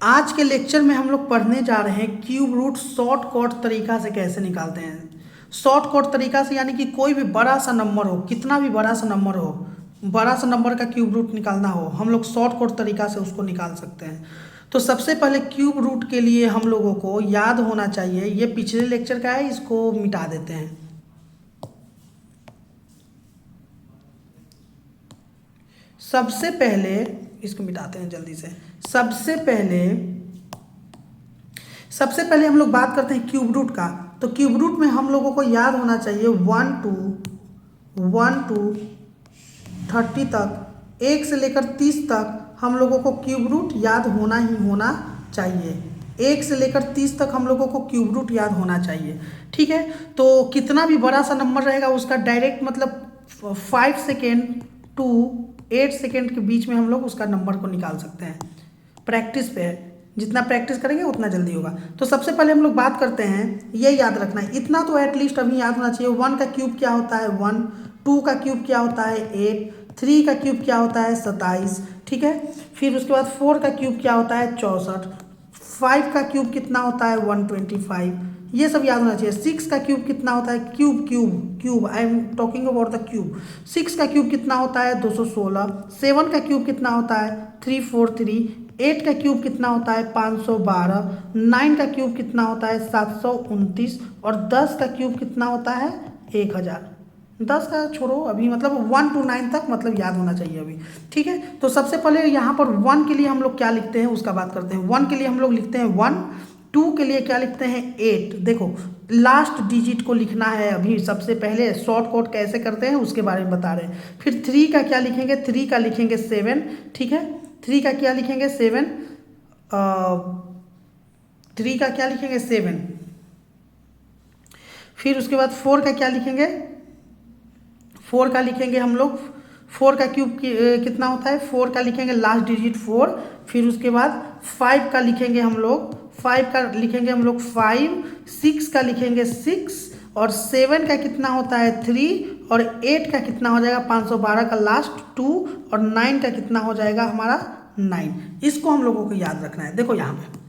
आज के लेक्चर में हम लोग पढ़ने जा रहे हैं क्यूब रूट शॉर्टकट तरीका से कैसे निकालते हैं। शॉर्टकट तरीका से यानी कि कोई भी बड़ा सा नंबर हो, कितना भी बड़ा सा नंबर हो, बड़ा सा नंबर का क्यूब रूट निकालना हो, हम लोग शॉर्टकट तरीका से उसको निकाल सकते हैं। तो सबसे पहले क्यूब रूट के लिए हम लोगों को याद होना चाहिए, ये पिछले लेक्चर का है, इसको मिटा देते हैं। सबसे पहले इसको मिटाते हैं जल्दी से। सबसे पहले हम लोग बात करते हैं क्यूब रूट का। तो क्यूब रूट में हम लोगों को याद होना चाहिए 1 to 30 तक, 1 से लेकर 30 तक हम लोगों को क्यूब रूट याद होना ही होना चाहिए। 1 से लेकर 30 तक हम लोगों को क्यूब रूट याद होना चाहिए, ठीक है। तो कितना भी बड़ा सा नंबर रहेगा उसका डायरेक्ट मतलब 5 सेकेंड टू 8 सेकेंड के बीच में हम लोग उसका नंबर को निकाल सकते हैं। प्रैक्टिस पे है, जितना प्रैक्टिस करेंगे उतना जल्दी होगा। तो सबसे पहले हम लोग बात करते हैं, ये याद रखना है, इतना तो एटलीस्ट अभी याद होना चाहिए। 1 का क्यूब क्या होता है 1, 2 का क्यूब क्या होता है 8, 3 का क्यूब क्या होता है 27, ठीक है। फिर उसके बाद 4 का क्यूब क्या होता है 64, 5 का क्यूब कितना होता है 125, ये सब याद होना चाहिए। 6 का क्यूब कितना होता है cube I am talking about the cube. 6 का क्यूब कितना होता है 216, 7 का क्यूब कितना होता है 343, 8 का क्यूब कितना होता है 512, 9 का क्यूब कितना होता है 729 और 10 का क्यूब कितना होता है 1000। 10 का छोड़ो अभी, मतलब 1 to 9 तक मतलब याद होना चाहिए अभी, ठीक है। तो सबसे पहले यहाँ पर 1 के लिए हम लोग क्या लिखते हैं उसका बात करते हैं। 1 के लिए हम लोग लिखते हैं 1, 2 के लिए क्या लिखते हैं 8। देखो लास्ट डिजिट को लिखना है अभी, सबसे पहले शॉर्टकट कैसे करते हैं उसके बारे में बता रहे हैं। फिर 3 का क्या लिखेंगे, 3 का लिखेंगे 7, ठीक है। 3 का क्या लिखेंगे 7, 3 का क्या लिखेंगे 7। फिर उसके बाद 4 का क्या लिखेंगे, 4 का लिखेंगे हम लोग, 4 का क्यूब कितना होता है 4 का लिखेंगे लास्ट डिजिट 4। फिर उसके बाद 5 का लिखेंगे हम लोग, 5 का लिखेंगे हम लोग 5, 6 का लिखेंगे 6 और 7 का कितना होता है 3 और 8 का कितना हो जाएगा 512 का लास्ट 2 और 9 का कितना हो जाएगा हमारा 9। इसको हम लोगों को याद रखना है। देखो यहाँ पे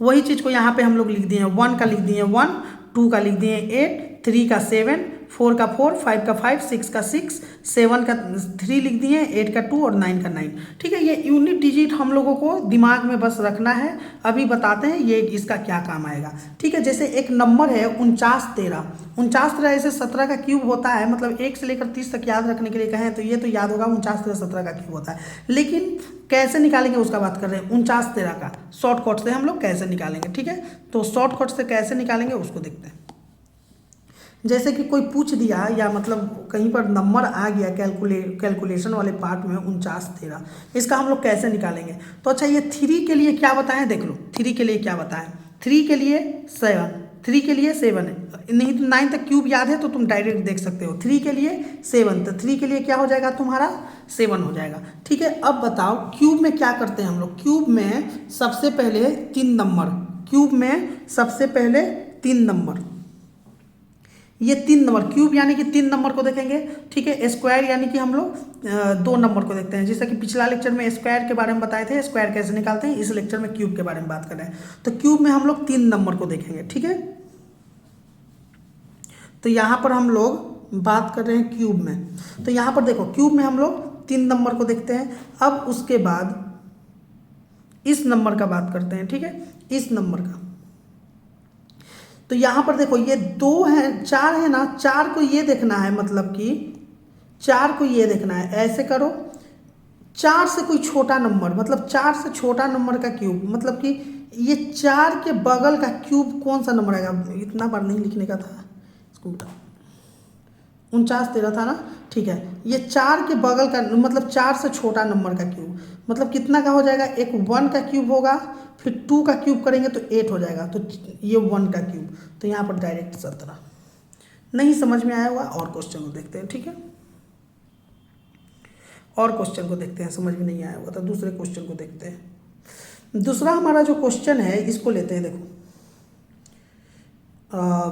वही चीज़ को यहाँ पे हम लोग लिख दिए हैं। 1 का लिख दिए 1, 2 का लिख दिए 8, 3 का 7, 4 का 4, 5 का 5, 6 का 6, 7 का 3 लिख दिए, 8 का 2 और 9 का 9, ठीक है। ये यूनिट डिजिट हम लोगों को दिमाग में बस रखना है। अभी बताते हैं ये इसका क्या काम आएगा, ठीक है। जैसे एक नंबर है 49 13, 49 13 ऐसे 17 का क्यूब होता है, मतलब 1 से लेकर 30 तक याद रखने के लिए कहें तो ये तो याद होगा 49 13 17 का क्यूब होता है। लेकिन कैसे निकालेंगे उसका बात कर रहे हैं। 49 13 का शॉर्टकट से हम लोग कैसे निकालेंगे, ठीक है। तो शॉर्टकट से कैसे निकालेंगे उसको देखते हैं। जैसे कि कोई पूछ दिया या मतलब कहीं पर नंबर आ गया कैलकुलेशन वाले पार्ट में 49 13, इसका हम लोग कैसे निकालेंगे। तो अच्छा ये 3 के लिए क्या बताएं, देख लो 3 के लिए क्या बताएं। 3 के लिए 7, 3 के लिए 7 है, नहीं तो 9 तक क्यूब याद है तो तुम डायरेक्ट देख सकते हो। 3 के लिए 7, तो 3 के लिए क्या हो जाएगा तुम्हारा 7 हो जाएगा, ठीक है। अब बताओ क्यूब में क्या करते हैं हम लोग। क्यूब में सबसे पहले 3 नंबर, क्यूब में सबसे पहले 3 नंबर, ये 3 नंबर क्यूब यानी कि 3 नंबर को देखेंगे, ठीक है। स्क्वायर यानी कि हम लोग 2 नंबर को देखते हैं। जैसा कि पिछला लेक्चर में स्क्वायर के बारे में बताए थे, स्क्वायर कैसे निकालते हैं, इस लेक्चर में क्यूब के बारे में बात कर रहे हैं। तो क्यूब में हम लोग 3 नंबर को देखेंगे, ठीक है। तो यहाँ पर हम लोग बात कर रहे हैं क्यूब में। तो यहाँ पर देखो क्यूब में हम लोग 3 नंबर को देखते हैं। अब उसके बाद इस नंबर का बात करते हैं, ठीक है, इस नंबर का। तो यहाँ पर देखो ये 2 है 4 है ना, 4 को ये देखना है, मतलब कि 4 को ये देखना है। ऐसे करो 4 से कोई छोटा नंबर, मतलब 4 से छोटा नंबर का क्यूब, मतलब कि ये 4 के बगल का क्यूब कौन सा नंबर आएगा। इतना बार नहीं लिखने का था इसको, 49 13 था ना, ठीक है। ये 4 के बगल का मतलब 4 से छोटा नंबर का क्यूब, मतलब कितना का हो जाएगा, एक 1 का क्यूब होगा, फिर 2 का क्यूब करेंगे तो 8 हो जाएगा, तो ये 1 का क्यूब, तो यहाँ पर डायरेक्ट 17। नहीं समझ में आया होगा, और क्वेश्चन को देखते हैं, ठीक है। और क्वेश्चन को देखते हैं, समझ में नहीं आया होगा तो दूसरे क्वेश्चन को देखते हैं। दूसरा हमारा जो क्वेश्चन है इसको लेते हैं। देखो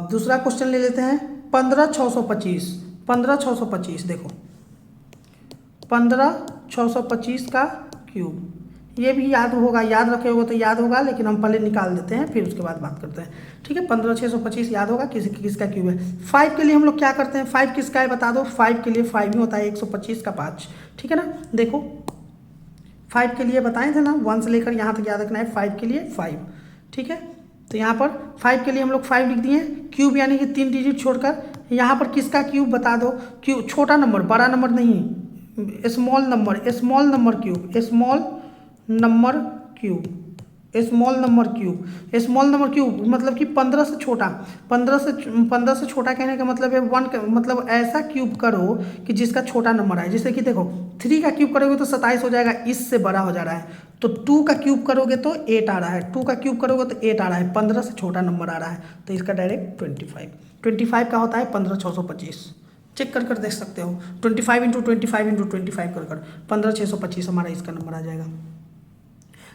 दूसरा क्वेश्चन ले लेते हैं 15,625, 15,625 देखो 15,625 का क्यूब, ये भी याद होगा, याद रखे होगा तो याद होगा, लेकिन हम पहले निकाल देते हैं फिर उसके बाद बात करते हैं। ठीक है, 15,625 याद होगा किसका क्यूब है। 5 के लिए हम लोग क्या करते हैं, 5 किसका है बता दो। 5 के लिए 5 ही होता है, 125 का 5। ठीक है ना, देखो 5 के लिए बताए थे ना, 1 से लेकर यहाँ तक याद रखना है। 5 के लिए 5। ठीक है, तो यहाँ पर 5 के लिए हम लोग 5 लिख दिए। क्यूब यानी कि 3 डिजिट छोड़कर यहाँ पर किसका क्यूब बता दो। क्यूब छोटा नंबर, बड़ा नंबर नहीं, small number, small number cube, small number cube, small number cube, small number cube मतलब कि 15 से छोटा। 15 से छोटा कहने का मतलब है 1 का मतलब ऐसा क्यूब करो कि जिसका छोटा नंबर आए। जैसे कि देखो 3 का क्यूब करोगे तो 27 हो जाएगा, इससे बड़ा हो जा रहा है। तो 2 का क्यूब करोगे तो 8 आ रहा है, 2 का क्यूब करोगे तो 8 आ रहा है, 15 से छोटा नंबर आ रहा है, तो इसका डायरेक्ट 25। 25 का होता है 15,625। चेक कर कर देख सकते हो, 25 इंटू 25 इंटू 25 कर 15,625 हमारा इसका नंबर आ जाएगा।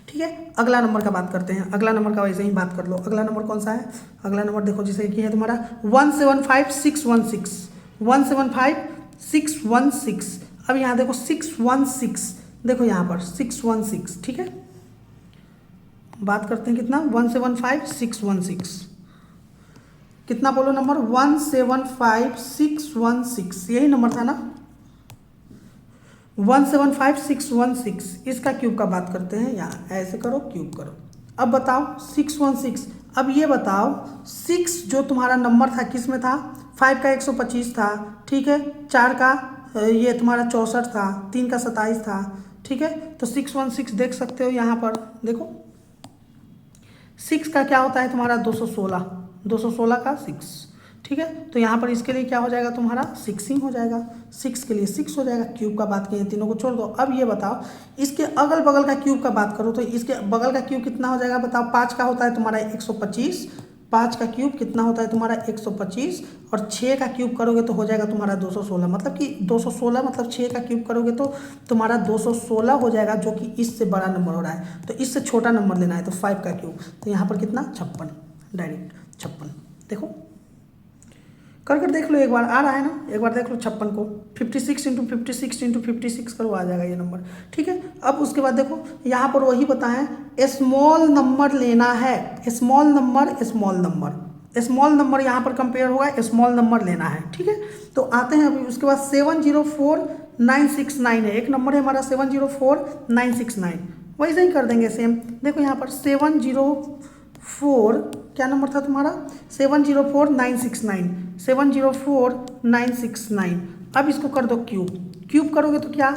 ठीक है, अगला नंबर का बात करते हैं। अगला नंबर का वैसे ही बात कर लो। अगला नंबर कौन सा है, अगला नंबर देखो जैसे कि है तुम्हारा 175,616, 175,616। अब यहाँ देखो 616, देखो यहाँ पर 616। ठीक है, बात करते हैं कितना, 175,616 कितना बोलो नंबर, 175,616 यही नंबर था ना, 175,616। इसका क्यूब का बात करते हैं, यहाँ ऐसे करो क्यूब करो। अब बताओ 616, अब ये बताओ 6 जो तुम्हारा नंबर था किस में था, 5 का 125 था। ठीक है, 4 का ये तुम्हारा 64 था, 3 का 27 था। ठीक है, तो 616 देख सकते हो यहाँ पर देखो 6 का क्या होता है तुम्हारा 216, 216 का 6। ठीक है, तो यहाँ पर इसके लिए क्या हो जाएगा तुम्हारा 6 ही हो जाएगा, 6 के लिए 6 हो जाएगा। क्यूब का बात किए, तीनों को छोड़ दो। अब ये बताओ इसके अगल बगल का क्यूब का बात करो तो इसके बगल का क्यूब कितना हो जाएगा बताओ। 5 का होता है तुम्हारा 125, 5 का क्यूब कितना होता है तुम्हारा 125, और 6 का क्यूब करोगे तो हो जाएगा तुम्हारा 216। मतलब कि 216 मतलब 6 का क्यूब करोगे तो तुम्हारा 216 हो जाएगा, जो कि इससे बड़ा नंबर हो रहा है। तो इससे छोटा नंबर लेना है, तो 5 का क्यूब, तो यहाँ पर कितना 56, डायरेक्ट 56। देखो कर देख लो, एक बार आ रहा है ना, एक बार देख लो 56 को 56 इंटू 56 इंटू 56 करो, आ जाएगा ये नंबर। ठीक है, अब उसके बाद देखो यहाँ पर वही बताएं, स्मॉल नंबर लेना है, small number, small number, small number यहाँ पर कंपेयर होगा, स्मॉल नंबर लेना है। ठीक है, तो आते हैं अभी उसके बाद 704969 है, एक नंबर है हमारा 704969, वैसे ही कर देंगे सेम। देखो यहाँ पर 704 क्या नंबर था तुम्हारा 704969, 704969। अब इसको कर दो क्यूब, क्यूब करोगे तो क्या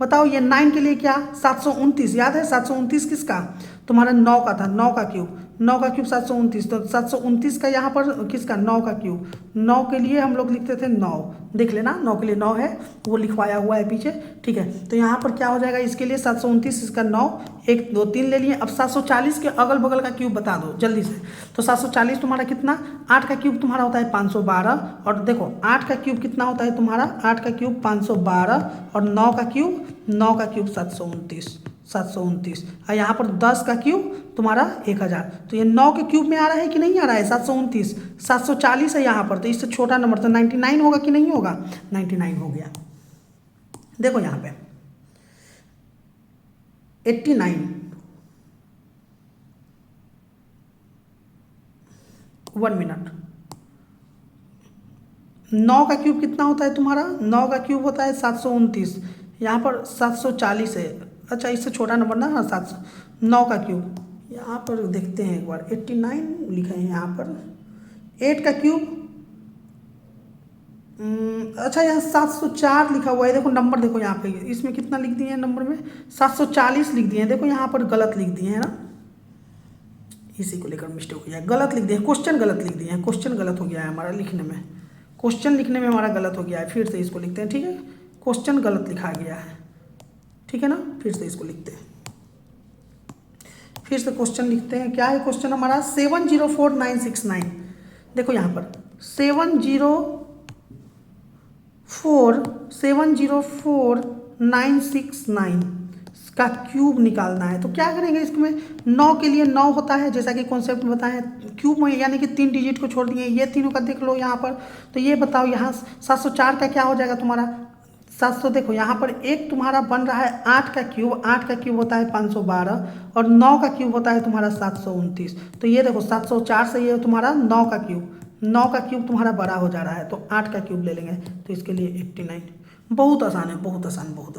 बताओ, ये 9 के लिए क्या 729, याद है 729 किसका तुम्हारा 9 का था, 9 का क्यूब, 9 का क्यूब 729, तो 729 का यहाँ पर किसका 9 का क्यूब, 9 के लिए हम लोग लिखते थे 9, देख लेना 9 के लिए 9 है, वो लिखवाया हुआ है पीछे। ठीक है, तो यहाँ पर क्या हो जाएगा इसके लिए 729, इसका 9, 1 2 3 ले लिए। अब 740 के अगल बगल का क्यूब बता दो जल्दी से। तो 740 तुम्हारा कितना, 8 का क्यूब तुम्हारा होता है 512, और देखो 8 का क्यूब कितना होता है तुम्हारा, 8 का क्यूब 512, और 9 का क्यूब 729, और यहाँ पर 10 का क्यूब तुम्हारा 1000। तो ये 9 के क्यूब में आ रहा है कि नहीं आ रहा है 729, 740 है यहाँ पर, तो इससे छोटा नंबर तो 99 होगा कि नहीं होगा, 99 हो गया। देखो यहाँ पे 89, 1 मिनट, 9 का क्यूब कितना होता है तुम्हारा, 9 का क्यूब होता है 729, यहाँ पर 740 है, अच्छा इससे छोटा नंबर ना, हाँ 700, 9 का क्यूब यहाँ पर देखते हैं एक बार, 89 लिखे हैं यहाँ पर, 8 का क्यूब, अच्छा यहाँ 704 लिखा हुआ है, देखो नंबर देखो यहाँ पे, इसमें कितना लिख दिए हैं नंबर में 740 लिख दिए हैं, देखो यहाँ पर गलत लिख दिए हैं ना, इसी को लेकर मिस्टेक हो गया, गलत लिख दिए, क्वेश्चन गलत लिख दिए हैं, क्वेश्चन गलत हो गया है हमारा लिखने में, क्वेश्चन लिखने में हमारा गलत हो गया है, फिर से इसको लिखते हैं। ठीक है, क्वेश्चन गलत लिखा गया है, ठीक है ना, फिर से इसको लिखते हैं, फिर से क्वेश्चन लिखते हैं। क्या है क्वेश्चन हमारा 704969, देखो यहाँ पर 704969 का क्यूब निकालना है। तो क्या करेंगे इसमें, 9 के लिए 9 होता है, जैसा कि कॉन्सेप्ट में बताया क्यूब में, यानी कि 3 डिजिट को छोड़ दिए, ये तीनों का देख लो यहाँ पर। तो ये बताओ यहाँ 704 का क्या हो जाएगा तुम्हारा 700 देखो यहाँ पर एक तुम्हारा बन रहा है 8 का क्यूब, 8 का क्यूब होता है 512 और 9 का क्यूब होता है तुम्हारा 729। तो ये देखो 704 से ये तुम्हारा 9 का क्यूब, 9 का क्यूब तुम्हारा बड़ा हो जा रहा है, तो 8 का क्यूब ले लेंगे, तो इसके लिए 89। बहुत आसान है, बहुत आसान, बहुत आसान।